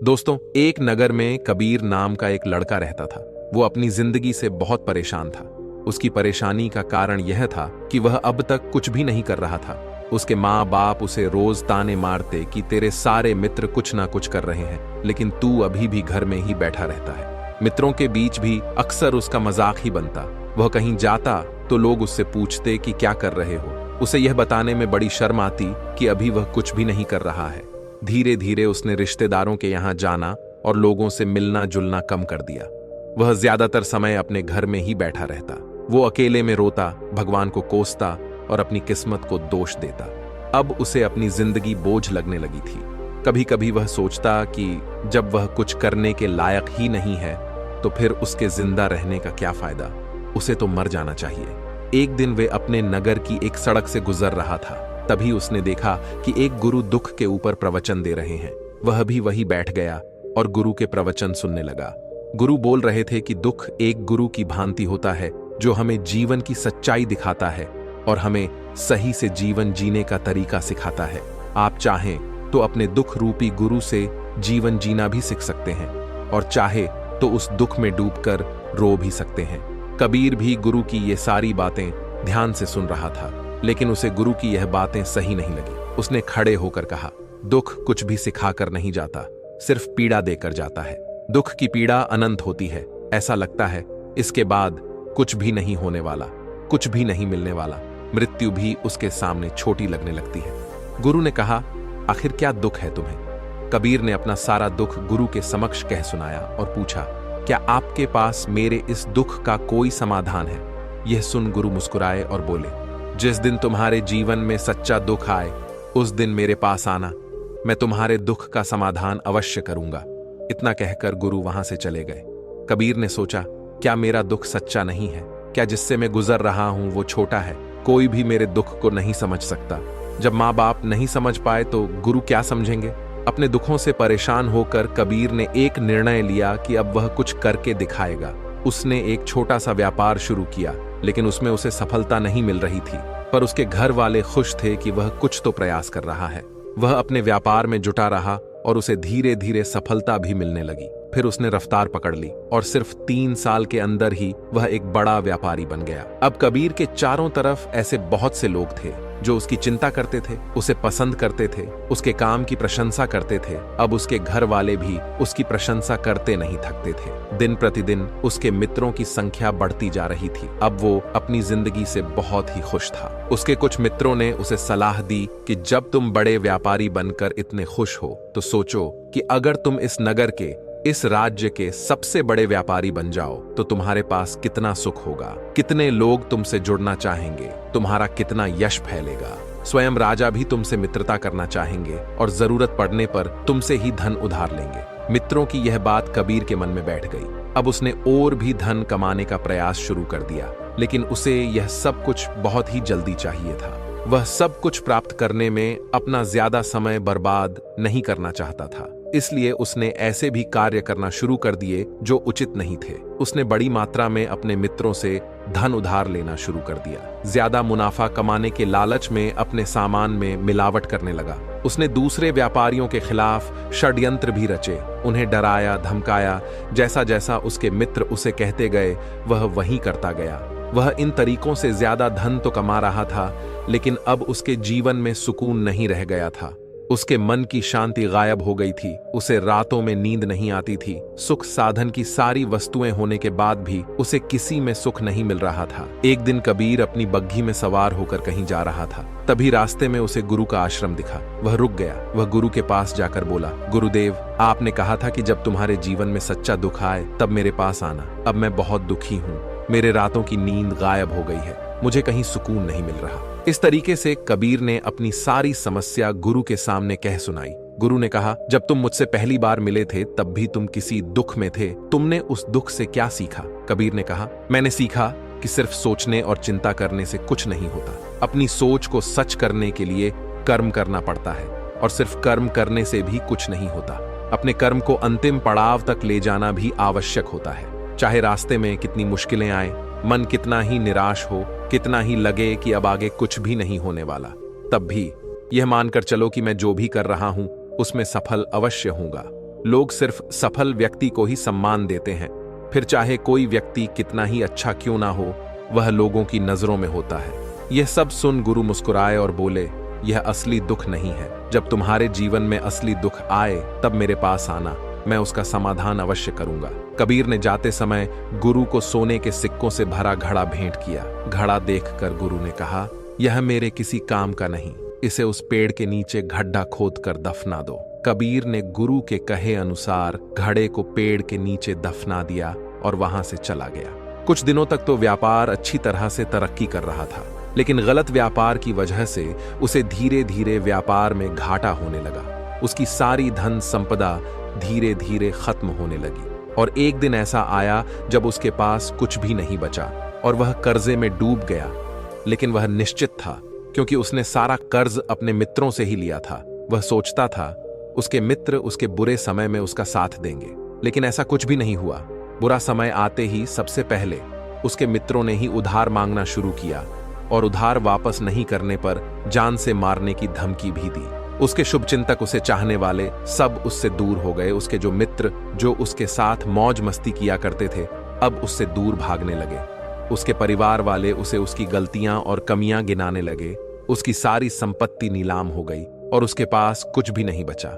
दोस्तों, एक नगर में कबीर नाम का एक लड़का रहता था। वो अपनी जिंदगी से बहुत परेशान था। उसकी परेशानी का कारण यह था कि वह अब तक कुछ भी नहीं कर रहा था। उसके माँ बाप उसे रोज ताने मारते कि तेरे सारे मित्र कुछ ना कुछ कर रहे हैं, लेकिन तू अभी भी घर में ही बैठा रहता है। मित्रों के बीच भी अक्सर उसका मजाक ही बनता। वह कहीं जाता तो लोग उससे पूछते कि क्या कर रहे हो। उसे यह बताने में बड़ी शर्म आती कि अभी वह कुछ भी नहीं कर रहा है। धीरे धीरे उसने रिश्तेदारों के यहाँ जाना और लोगों से मिलना जुलना कम कर दिया। वह ज्यादातर समय अपने घर में ही बैठा रहता। वो अकेले में रोता, भगवान को कोसता और अपनी किस्मत को दोष देता। अब उसे अपनी जिंदगी बोझ लगने लगी थी। कभी कभी वह सोचता कि जब वह कुछ करने के लायक ही नहीं है तो फिर उसके जिंदा रहने का क्या फायदा, उसे तो मर जाना चाहिए। एक दिन वे अपने नगर की एक सड़क से गुजर रहा था। तभी उसने देखा कि एक गुरु दुख के ऊपर प्रवचन दे रहे हैं। वह भी वहीं बैठ गया और गुरु के प्रवचन सुनने लगा। गुरु बोल रहे थे कि दुख एक गुरु की भांति होता है जो हमें जीवन की सच्चाई दिखाता है और हमें सही से जीवन जीने का तरीका सिखाता है। आप चाहें तो अपने दुख रूपी गुरु से जीवन जीना भी सीख सकते हैं और चाहे तो उस दुख में डूबकर रो भी सकते हैं। कबीर भी गुरु की ये सारी बातें ध्यान से सुन रहा था, लेकिन उसे गुरु की यह बातें सही नहीं लगी। उसने खड़े होकर कहा, दुख कुछ भी सिखाकर नहीं जाता, सिर्फ पीड़ा देकर जाता है। दुख की पीड़ा अनंत होती है। ऐसा लगता है इसके बाद कुछ भी नहीं होने वाला, कुछ भी नहीं मिलने वाला। मृत्यु भी उसके सामने छोटी लगने लगती है। गुरु ने कहा, आखिर क्या दुख है तुम्हें? कबीर ने अपना सारा दुख गुरु के समक्ष कह सुनाया और पूछा, क्या आपके पास मेरे इस दुख का कोई समाधान है? यह सुन गुरु मुस्कुराए और बोले, जिस दिन तुम्हारे जीवन में सच्चा दुख आए उस दिन मेरे पास आना, मैं तुम्हारे दुख का समाधान अवश्य करूंगा। इतना कहकर गुरु वहां से चले गए। कबीर ने सोचा, क्या मेरा दुख सच्चा नहीं है? क्या जिससे मैं गुजर रहा हूं वो छोटा है? कोई भी मेरे दुख को नहीं समझ सकता। जब माँ बाप नहीं समझ पाए तो गुरु क्या समझेंगे? अपने दुखों से परेशान होकर कबीर ने एक निर्णय लिया कि अब वह कुछ करके दिखाएगा। उसने एक छोटा सा व्यापार शुरू किया, लेकिन उसमें उसे सफलता नहीं मिल रही थी। पर उसके घर वाले खुश थे कि वह कुछ तो प्रयास कर रहा है। वह अपने व्यापार में जुटा रहा और उसे धीरे धीरे सफलता भी मिलने लगी। फिर उसने रफ्तार पकड़ ली और सिर्फ 3 साल के अंदर ही वह एक बड़ा व्यापारी बन गया। अब कबीर के चारों तरफ ऐसे बहुत से लोग थे जो उसकी चिंता करते थे, उसे पसंद करते थे, उसके काम की प्रशंसा करते थे। अब उसके घर वाले भी उसकी प्रशंसा करते नहीं थकते थे। दिन प्रतिदिन उसके मित्रों की संख्या बढ़ती जा रही थी। अब वो अपनी जिंदगी से बहुत ही खुश था। उसके कुछ मित्रों ने उसे सलाह दी कि जब तुम बड़े व्यापारी बनकर इतने खुश हो तो सोचो कि अगर तुम इस नगर के, इस राज्य के सबसे बड़े व्यापारी बन जाओ तो तुम्हारे पास कितना सुख होगा, कितने लोग तुमसे जुड़ना चाहेंगे, तुम्हारा कितना यश फैलेगा। स्वयं राजा भी तुमसे मित्रता करना चाहेंगे और जरूरत पड़ने पर तुमसे ही धन उधार लेंगे। मित्रों की यह बात कबीर के मन में बैठ गई। अब उसने और भी धन कमाने का प्रयास शुरू कर दिया, लेकिन उसे यह सब कुछ बहुत ही जल्दी चाहिए था। वह सब कुछ प्राप्त करने में अपना ज्यादा समय बर्बाद नहीं करना चाहता था। इसलिए उसने ऐसे भी कार्य करना शुरू कर दिए जो उचित नहीं थे। उसने बड़ी मात्रा में अपने मित्रों से धन उधार लेना शुरू कर दिया। ज्यादा मुनाफा कमाने के लालच में अपने सामान में मिलावट करने लगा। उसने दूसरे व्यापारियों के खिलाफ षड्यंत्र भी रचे, उन्हें डराया, धमकाया। जैसा जैसा उसके मित्र उसे कहते गए वह वही करता गया। वह इन तरीकों से ज्यादा धन तो कमा रहा था, लेकिन अब उसके जीवन में सुकून नहीं रह गया था। उसके मन की शांति गायब हो गई थी। उसे रातों में नींद नहीं आती थी। सुख साधन की सारी वस्तुएं होने के बाद भी उसे किसी में सुख नहीं मिल रहा था। एक दिन कबीर अपनी बग्घी में सवार होकर कहीं जा रहा था। तभी रास्ते में उसे गुरु का आश्रम दिखा। वह रुक गया। वह गुरु के पास जाकर बोला, गुरुदेव, आपने कहा था कि जब तुम्हारे जीवन में सच्चा दुख आए तब मेरे पास आना। अब मैं बहुत दुखी हूँ। मेरे रातों की नींद गायब हो गई है। मुझे कहीं सुकून नहीं मिल रहा। इस तरीके से कबीर ने अपनी सारी समस्या गुरु के सामने कह सुनाई। गुरु ने कहा, जब तुम मुझसे पहली बार मिले थे तब भी तुम किसी दुख में थे। तुमने उस दुख से क्या सीखा? कबीर ने कहा, मैंने सीखा कि सिर्फ सोचने और चिंता करने से कुछ नहीं होता। अपनी सोच को सच करने के लिए कर्म करना पड़ता है और सिर्फ कर्म करने से भी कुछ नहीं होता। अपने कर्म को अंतिम पड़ाव तक ले जाना भी आवश्यक होता है। चाहे रास्ते में कितनी मुश्किलें आए, मन कितना ही निराश हो, कितना ही लगे कि अब आगे कुछ भी नहीं होने वाला, तब भी यह मानकर चलो कि मैं जो भी कर रहा हूं उसमें सफल अवश्य होऊंगा। लोग सिर्फ सफल व्यक्ति को ही सम्मान देते हैं, फिर चाहे कोई व्यक्ति कितना ही अच्छा क्यों ना हो, वह लोगों की नजरों में होता है। यह सब सुन गुरु मुस्कुराए और बोले, यह असली दुख नहीं है। जब तुम्हारे जीवन में असली दुख आए तब मेरे पास आना, मैं उसका समाधान अवश्य करूंगा। कबीर ने जाते समय गुरु को सोने के सिक्कों से भरा घड़ा भेंट किया। घड़ा देखकर गुरु ने कहा, यह मेरे किसी काम का नहीं, इसे उस पेड़ के नीचे गड्ढा खोद कर दफना दो। कबीर ने गुरु के कहे अनुसार घड़े को पेड़ के नीचे दफना दिया और वहां से चला गया। कुछ दिनों तक तो व्यापार अच्छी तरह से तरक्की कर रहा था, लेकिन गलत व्यापार की वजह से उसे धीरे धीरे व्यापार में घाटा होने लगा। उसकी सारी धन संपदा धीरे धीरे खत्म होने लगी और एक दिन ऐसा आया जब उसके पास कुछ भी नहीं बचा और वह कर्जे में डूब गया। लेकिन वह निश्चित था, क्योंकि उसने सारा कर्ज अपने मित्रों से ही लिया था। वह सोचता था उसके मित्र उसके बुरे समय में उसका साथ देंगे, लेकिन ऐसा कुछ भी नहीं हुआ। बुरा समय आते ही सबसे पहले उसके मित्रों ने ही उधार मांगना शुरू किया और उधार वापस नहीं करने पर जान से मारने की धमकी भी दी। उसके शुभचिंतक, उसे चाहने वाले सब उससे दूर हो गए। उसके जो मित्र जो उसके साथ मौज मस्ती किया करते थे, अब उससे दूर भागने लगे। उसके परिवार वाले उसे उसकी गलतियां और कमियां गिनाने लगे। उसकी सारी संपत्ति नीलाम हो गई और उसके पास कुछ भी नहीं बचा।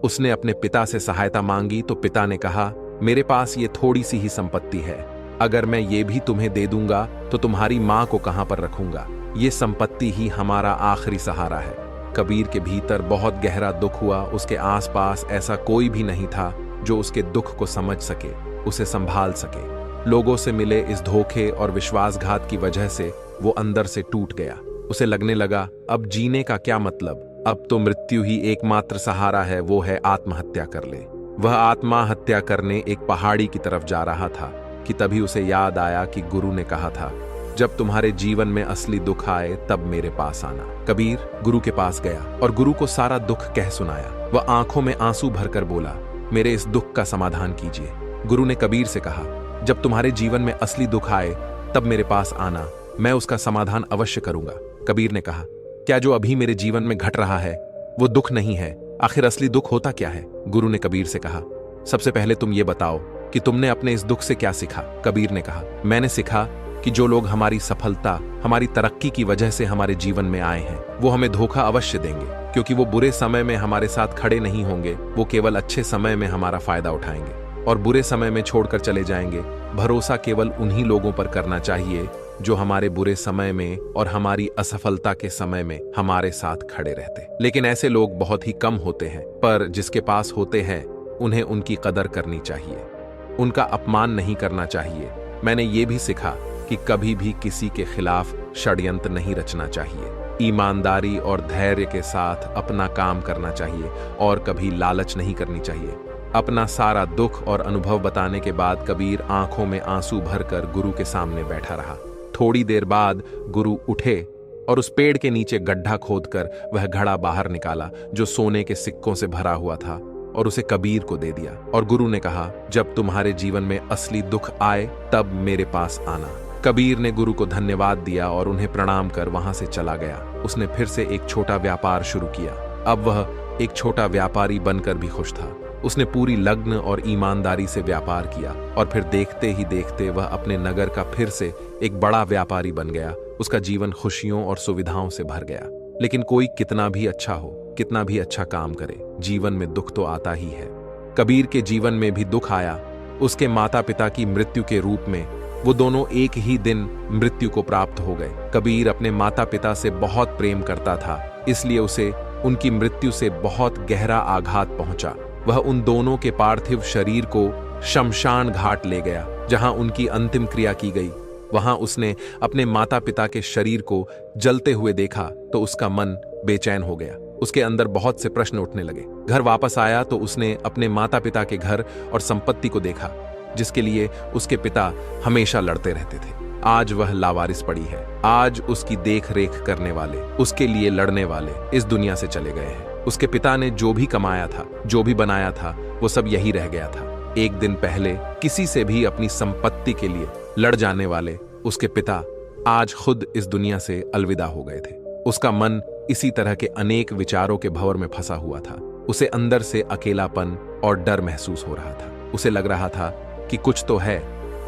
उसने अपने पिता से सहायता मांगी तो पिता ने कहा, मेरे पास ये थोड़ी सी ही संपत्ति है, अगर मैं ये भी तुम्हें दे दूंगा तो तुम्हारी मां को कहां पर रखूंगा? ये संपत्ति ही हमारा आखिरी सहारा है। कबीर के भीतर बहुत गहरा दुख हुआ। उसके आसपास ऐसा कोई भी नहीं था जो उसके दुख को समझ सके, उसे संभाल सके। लोगों से मिले इस धोखे और विश्वासघात की वजह से वो अंदर से टूट गया। उसे लगने लगा, अब जीने का क्या मतलब, अब तो मृत्यु ही एकमात्र सहारा है, वो है आत्महत्या कर ले। वह आत्महत्या करने एक पहाड़ी की तरफ जा रहा था कि तभी उसे याद आया कि गुरु ने कहा था, जब तुम्हारे जीवन में असली दुख आए तब मेरे पास आना। कबीर गुरु के पास गया और गुरु को सारा दुख कह सुनाया। वह आंखों में आंसू भरकर बोला, मेरे इस दुख का समाधान कीजिए। गुरु ने कबीर से कहा, जब तुम्हारे जीवन में असली दुख आए तब मेरे पास आना, मैं उसका समाधान अवश्य करूंगा। कबीर ने कहा, क्या जो अभी मेरे जीवन में घट रहा है वो दुख नहीं है? आखिर असली दुख होता क्या है? गुरु ने कबीर से कहा, सबसे पहले तुम ये बताओ कि तुमने अपने इस दुख से क्या सीखा? कबीर ने कहा, मैंने सीखा कि जो लोग हमारी सफलता, हमारी तरक्की की वजह से हमारे जीवन में आए हैं, वो हमें धोखा अवश्य देंगे, क्योंकि वो बुरे समय में हमारे साथ खड़े नहीं होंगे। वो केवल अच्छे समय में हमारा फायदा उठाएंगे और बुरे समय में छोड़कर चले जाएंगे। भरोसा केवल उन्हीं लोगों पर करना चाहिए जो हमारे बुरे समय में और हमारी असफलता के समय में हमारे साथ खड़े रहते। लेकिन ऐसे लोग बहुत ही कम होते हैं, पर जिसके पास होते हैं उन्हें उनकी कदर करनी चाहिए, उनका अपमान नहीं करना चाहिए। मैंने ये भी सीखा कि कभी भी किसी के खिलाफ षड्यंत्र नहीं रचना चाहिए। ईमानदारी और धैर्य के साथ अपना काम करना चाहिए और कभी लालच नहीं करनी चाहिए। अपना सारा दुख और अनुभव बताने के बाद कबीर आंखों में आंसू भरकर गुरु के सामने बैठा रहा। थोड़ी देर बाद गुरु उठे और उस पेड़ के नीचे गड्ढा खोदकर वह घड़ा बाहर निकाला जो सोने के सिक्कों से भरा हुआ था और उसे कबीर को दे दिया। और गुरु ने कहा, जब तुम्हारे जीवन में असली दुख आए तब मेरे पास आना। कबीर ने गुरु को धन्यवाद दिया और उन्हें प्रणाम कर वहां से चला गया। उसने फिर से एक छोटा व्यापार शुरू किया। अब वह एक छोटा व्यापारी बनकर भी खुश था। उसने पूरी लगन और ईमानदारी से व्यापार किया और फिर देखते ही देखते वह अपने नगर का फिर से एक बड़ा व्यापारी बन गया। उसका जीवन खुशियों और सुविधाओं से भर गया। लेकिन कोई कितना भी अच्छा हो, कितना भी अच्छा काम करे, जीवन में दुख तो आता ही है। कबीर के जीवन में भी दुख आया। उसके माता पिता की मृत्यु के रूप में वो दोनों एक ही दिन मृत्यु को प्राप्त हो गए। कबीर अपने माता पिता से बहुत प्रेम करता था, इसलिए उसे उनकी मृत्यु से बहुत गहरा आघात पहुंचा। वह उन दोनों के पार्थिव शरीर को शमशान घाट ले गया, जहां उनकी अंतिम क्रिया की गई। वहां उसने अपने माता पिता के शरीर को जलते हुए देखा तो उसका मन बेचैन हो गया। उसके अंदर बहुत से प्रश्न उठने लगे। घर वापस आया तो उसने अपने माता पिता के घर और संपत्ति को देखा, जिसके लिए उसके पिता हमेशा लड़ते रहते थे। आज वह लावारिस पड़ी है। आज उसकी देख रेख करने वाले, उसके लिए लड़ने वाले इस दुनिया से चले गए हैं। उसके पिता ने जो भी कमाया था, जो भी बनाया था, वो सब यही रह गया था। एक दिन पहले किसी से भी अपनी संपत्ति के लिए लड़ जाने वाले उसके पिता आज खुद इस दुनिया से अलविदा हो गए थे। उसका मन इसी तरह के अनेक विचारों के भंवर में फंसा हुआ था। उसे अंदर से अकेलापन, और डर महसूस हो रहा था। उसे लग रहा था कि कुछ तो है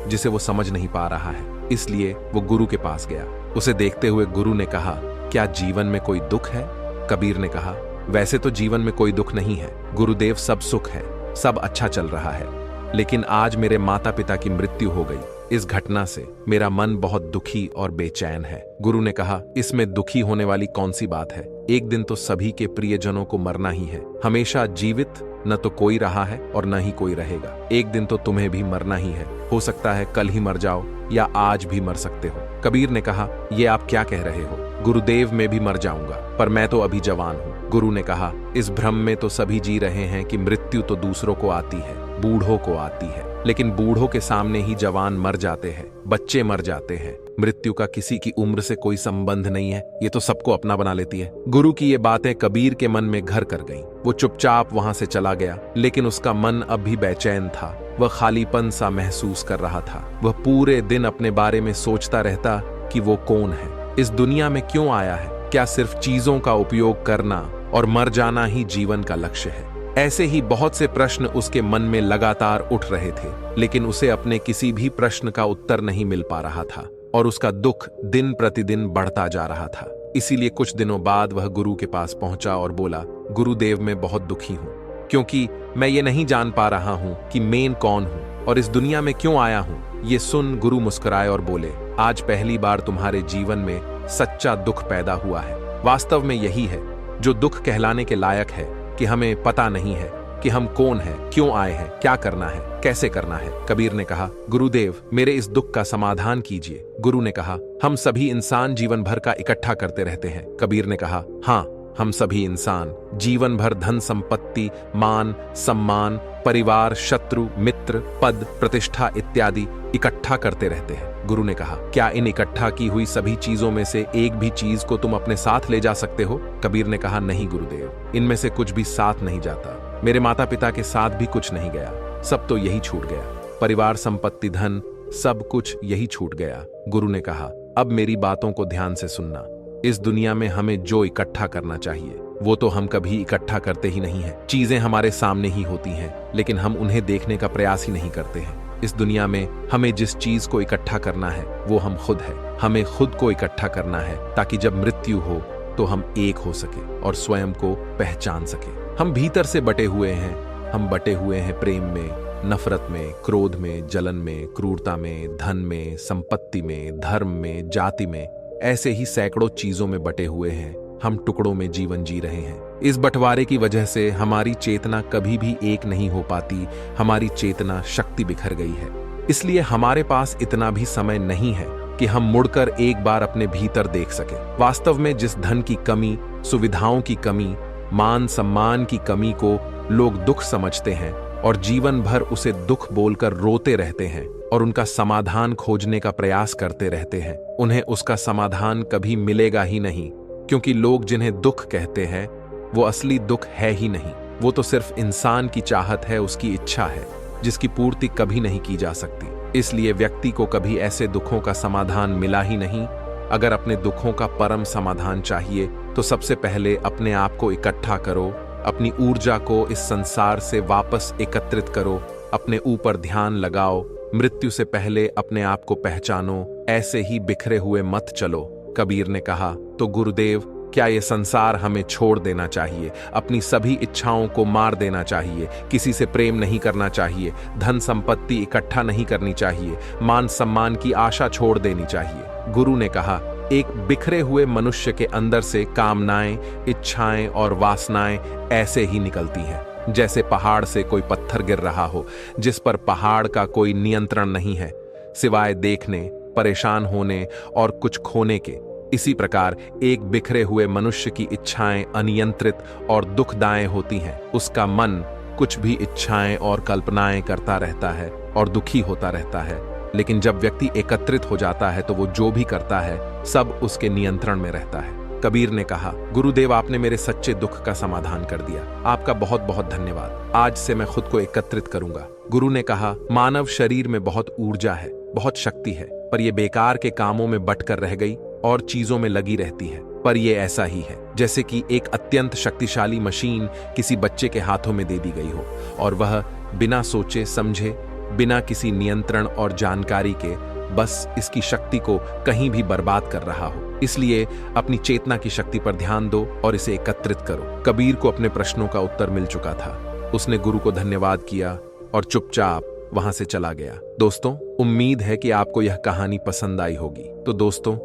जिसे वो समझ नहीं पा रहा है, इसलिए वो गुरु के पास गया। उसे देखते हुए गुरु ने कहा, क्या जीवन में कोई दुख है? कबीर ने कहा, वैसे तो जीवन में कोई दुख नहीं है गुरुदेव, सब सुख है, सब अच्छा चल रहा है, लेकिन आज मेरे माता पिता की मृत्यु हो गई। इस घटना से मेरा मन बहुत दुखी और बेचैन है। गुरु ने कहा, इसमें दुखी होने वाली कौन सी बात है? एक दिन तो सभी के प्रियजनों को मरना ही है। हमेशा जीवित न तो कोई रहा है और न ही कोई रहेगा। एक दिन तो तुम्हें भी मरना ही है। हो सकता है कल ही मर जाओ या आज भी मर सकते हो। कबीर ने कहा, यह आप क्या कह रहे हो? गुरुदेव, मैं भी मर जाऊंगा, पर मैं तो अभी जवान हूँ। गुरु ने कहा, इस भ्रम में तो सभी जी रहे हैं कि मृत्यु तो दूसरों को आती है, बूढ़ों को आती है, लेकिन बूढ़ों के सामने ही जवान मर जाते हैं, बच्चे मर जाते हैं। मृत्यु का किसी की उम्र से कोई संबंध नहीं है, ये तो सबको अपना बना लेती है। गुरु की ये बातें कबीर के मन में घर कर गईं। वो चुपचाप वहां से चला गया, लेकिन उसका मन अब भी बेचैन था। वह खालीपन सा महसूस कर रहा था। वह पूरे दिन अपने बारे में सोचता रहता कि वो कौन है, इस दुनिया में क्यों आया है? क्या सिर्फ चीजों का उपयोग करना और मर जाना ही जीवन का लक्ष्य है? ऐसे ही बहुत से प्रश्न उसके मन में लगातार उठ रहे थे, लेकिन उसे अपने किसी भी प्रश्न का उत्तर नहीं मिल पा रहा था और उसका दुख दिन प्रतिदिन बढ़ता जा रहा था। इसीलिए कुछ दिनों बाद वह गुरु के पास पहुंचा और बोला, गुरुदेव, मैं बहुत दुखी हूं, क्योंकि मैं ये नहीं जान पा रहा हूं कि मैं कौन हूं और इस दुनिया में क्यों आया हूं। ये सुन गुरु मुस्कुराए और बोले, आज पहली बार तुम्हारे जीवन में सच्चा दुख पैदा हुआ है। वास्तव में यही है जो दुख कहलाने के लायक है, कि हमें पता नहीं है कि हम कौन हैं, क्यों आए हैं, क्या करना है, कैसे करना है। कबीर ने कहा, गुरुदेव, मेरे इस दुख का समाधान कीजिए। गुरु ने कहा, हम सभी इंसान जीवन भर का इकट्ठा करते रहते हैं। कबीर ने कहा, हाँ, हम सभी इंसान जीवन भर धन संपत्ति, मान सम्मान, परिवार, शत्रु, मित्र, पद, प्रतिष्ठा इत्यादि इकट्ठा करते रहते हैं। गुरु ने कहा, क्या इन इकट्ठा की हुई सभी चीजों में से एक भी चीज को तुम अपने साथ ले जा सकते हो? कबीर ने कहा, नहीं गुरुदेव, इनमें से कुछ भी साथ नहीं जाता। मेरे माता पिता के साथ भी कुछ नहीं गया, सब तो यही छूट गया। परिवार, संपत्ति, धन, सब कुछ यही छूट गया। गुरु ने कहा, अब मेरी बातों को ध्यान से सुनना। इस दुनिया में हमें जो इकट्ठा करना चाहिए वो तो हम कभी इकट्ठा करते ही नहीं है। चीजें हमारे सामने ही होती हैं, लेकिन हम उन्हें देखने का प्रयास ही नहीं करते हैं। इस दुनिया में हमें जिस चीज को इकट्ठा करना है वो हम खुद है। हमें खुद को इकट्ठा करना है ताकि जब मृत्यु हो तो हम एक हो सके और स्वयं को पहचान सके। हम भीतर से बटे हुए हैं। हम बटे हुए हैं प्रेम में, नफरत में, क्रोध में, जलन में, क्रूरता में, धन में, संपत्ति में, धर्म में, जाति में, ऐसे ही सैकड़ों चीजों में बटे हुए हैं। हम टुकड़ों में जीवन जी रहे हैं। इस बंटवारे की वजह से हमारी चेतना कभी भी एक नहीं हो पाती। हमारी चेतना शक्ति बिखर गई है। इसलिए हमारे पास इतना भी समय नहीं है कि हम मुड़कर एक बार अपने भीतर देख सके। वास्तव में जिस धन की कमी, सुविधाओं की कमी, मान सम्मान की कमी को लोग दुख समझते हैं और जीवन भर उसे दुख बोलकर रोते रहते हैं और उनका समाधान खोजने का प्रयास करते रहते हैं, उन्हें उसका समाधान कभी मिलेगा ही नहीं, क्योंकि लोग जिन्हें दुख कहते हैं वो असली दुख है ही नहीं। वो तो सिर्फ इंसान की चाहत है, उसकी इच्छा है, जिसकी पूर्ति कभी नहीं की जा सकती। इसलिए व्यक्ति को कभी ऐसे दुखों का समाधान मिला ही नहीं। अगर अपने दुखों का परम समाधान चाहिए तो सबसे पहले अपने आप को इकट्ठा करो, अपनी ऊर्जा को इस संसार से वापस एकत्रित करो, अपने ऊपर ध्यान लगाओ, मृत्यु से पहले अपने आप को पहचानो, ऐसे ही बिखरे हुए मत चलो। कबीर ने कहा, तो गुरुदेव, क्या ये संसार हमें छोड़ देना चाहिए? अपनी सभी इच्छाओं को मार देना चाहिए? किसी से प्रेम नहीं करना चाहिए? धन संपत्ति इकट्ठा नहीं करनी चाहिए? मान सम्मान की आशा छोड़ देनी चाहिए? गुरु ने कहा, एक बिखरे हुए मनुष्य के अंदर से कामनाएं, इच्छाएं और वासनाएं ऐसे ही निकलती हैं जैसे पहाड़ से कोई पत्थर गिर रहा हो, जिस पर पहाड़ का कोई नियंत्रण नहीं है सिवाय देखने, परेशान होने और कुछ खोने के। इसी प्रकार एक बिखरे हुए मनुष्य की इच्छाएं अनियंत्रित और दुखदायी होती हैं। उसका मन कुछ भी इच्छाएं और कल्पनाएं करता रहता है और दुखी होता रहता है। लेकिन जब व्यक्ति एकत्रित हो जाता है तो वो जो भी करता है सब उसके नियंत्रण में रहता है। कबीर ने कहा, गुरुदेव, आपने मेरे सच्चे दुख का समाधान कर दिया। आपका बहुत बहुत धन्यवाद। आज से मैं खुद को एकत्रित करूंगा। गुरु ने कहा, मानव शरीर में बहुत ऊर्जा है, बहुत शक्ति है, पर यह बेकार के कामों में बटकर रह गई और चीजों में लगी रहती है। पर यह ऐसा ही है जैसे कि एक अत्यंत शक्तिशाली मशीन किसी बच्चे के हाथों में दे दी गई हो और वह बिना सोचे समझे, बिना किसी नियंत्रण और जानकारी के बस इसकी शक्ति को कहीं भी बर्बाद कर रहा हो। इसलिए अपनी चेतना की शक्ति पर ध्यान दो और इसे एकत्रित करो। कबीर को अपने प्रश्नों का उत्तर मिल चुका था। उसने गुरु को धन्यवाद किया और चुपचाप वहां से चला गया। दोस्तों, उम्मीद है कि आपको यह कहानी पसंद आई होगी। तो दोस्तों,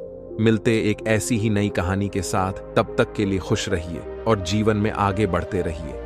मिलते एक ऐसी ही नई कहानी के साथ। तब तक के लिए खुश रहिए और जीवन में आगे बढ़ते रहिए।